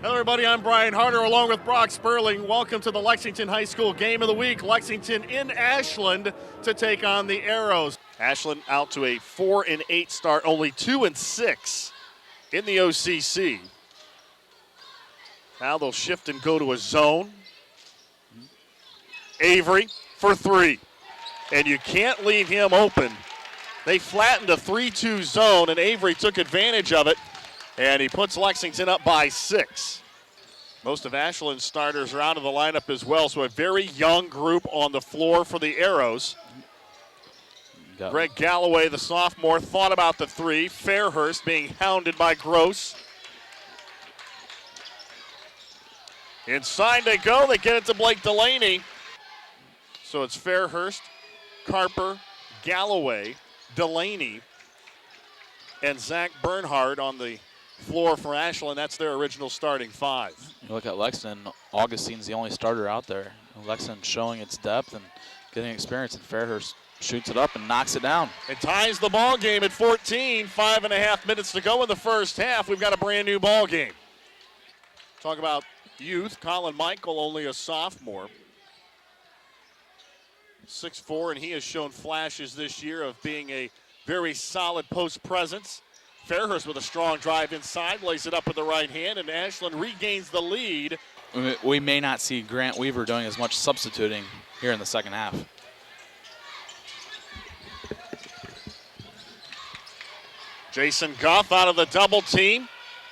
Hello, everybody. I'm Brian Harder along with Brock Sperling. Welcome to the Lexington High School Game of the Week. Lexington in Ashland to take on the Arrows. Ashland out to a 4-8 start, only 2-6 in the OCC. Now they'll shift and go to a zone. Avery for three. And you can't leave him open. They flattened a 3-2 zone, and Avery took advantage of it. And he puts Lexington up by 6. Most of Ashland's starters are out of the lineup as well, so a very young group on the floor for the Arrows. Greg Galloway, the sophomore, thought about the three. Fairhurst being hounded by Gross. Inside they go. They get it to Blake Delaney. So it's Fairhurst, Carper, Galloway, Delaney, and Zach Bernhard on the floor for Ashland. That's their original starting five. You look at Lexington, Augustine's the only starter out there. Lexington showing its depth and getting experience, and Fairhurst shoots it up and knocks it down. It ties the ball game at 14. 5.5 minutes to go in the first half. We've got a brand new ball game. Talk about youth. Colin Michael, only a sophomore. 6'4", and he has shown flashes this year of being a very solid post presence. Fairhurst with a strong drive inside, lays it up with the right hand, and Ashland regains the lead. We may not see Grant Weaver doing as much substituting here in the second half. Jason Guth out of the double team.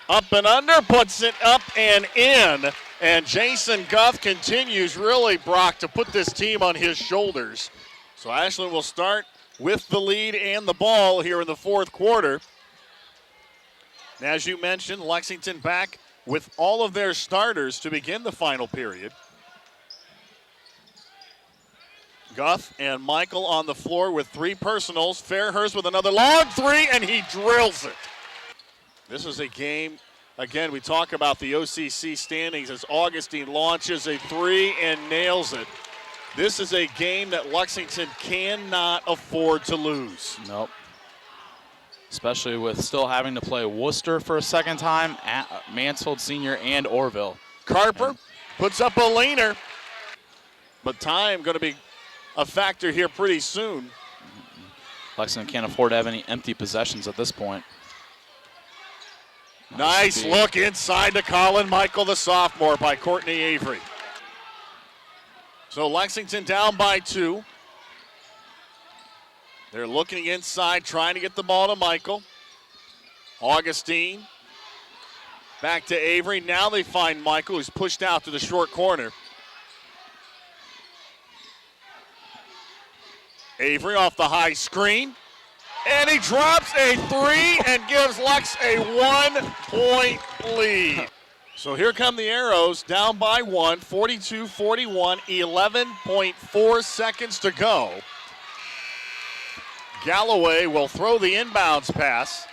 Up and under, puts it up and in. And Jason Guth continues really, Brock, to put this team on his shoulders. So Ashland will start with the lead and the ball here in the fourth quarter. And as you mentioned, Lexington back with all of their starters to begin the final period. Guth and Michael on the floor with three personals. Fairhurst with another long three, and he drills it. This is a game, again, we talk about the OCC standings as Augustine launches a three and nails it. This is a game that Lexington cannot afford to lose. Nope. Especially with still having to play Worcester for a second time, at Mansfield Senior and Orville. Carper puts up a laner, but time going to be a factor here pretty soon. Lexington can't afford to have any empty possessions at this point. Nice look inside to Colin Michael, the sophomore, by Courtney Avery. So Lexington down by 2. They're looking inside, trying to get the ball to Michael. Augustine back to Avery. Now they find Michael, who's pushed out to the short corner. Avery off the high screen. And he drops a three and gives Lex a 1-point lead. So here come the Arrows, down by 1, 42-41, 11.4 seconds to go. Galloway will throw the inbounds pass.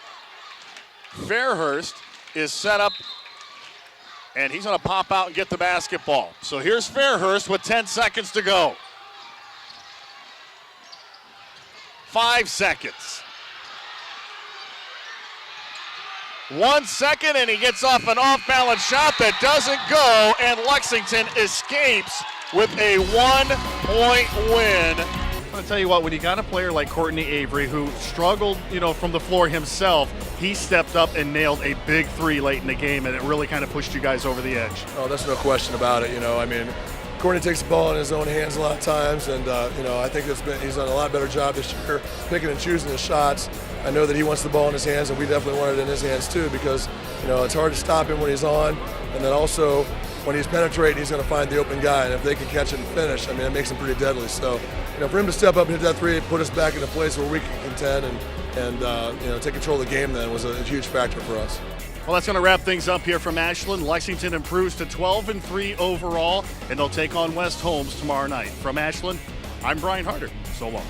Fairhurst is set up, and he's going to pop out and get the basketball. So here's Fairhurst with 10 seconds to go. 5 seconds. 1 second, and he gets off an off-balance shot that doesn't go, and Lexington escapes with a 1-point win. I'll tell you what, when you got a player like Courtney Avery who struggled, from the floor himself, he stepped up and nailed a big three late in the game, and it really kind of pushed you guys over the edge. Oh, there's no question about it. Courtney takes the ball in his own hands a lot of times, and I think he's done a lot better job this year picking and choosing his shots. I know that he wants the ball in his hands, and we definitely want it in his hands too, because it's hard to stop him when he's on, and then also when he's penetrating, he's going to find the open guy, and if they can catch it and finish, it makes him pretty deadly. So, for him to step up and hit that three, put us back in a place where we can contend and take control of the game, then was a huge factor for us. Well, that's going to wrap things up here from Ashland. Lexington improves to 12-3 overall, and they'll take on West Holmes tomorrow night. From Ashland, I'm Brian Harder. So long.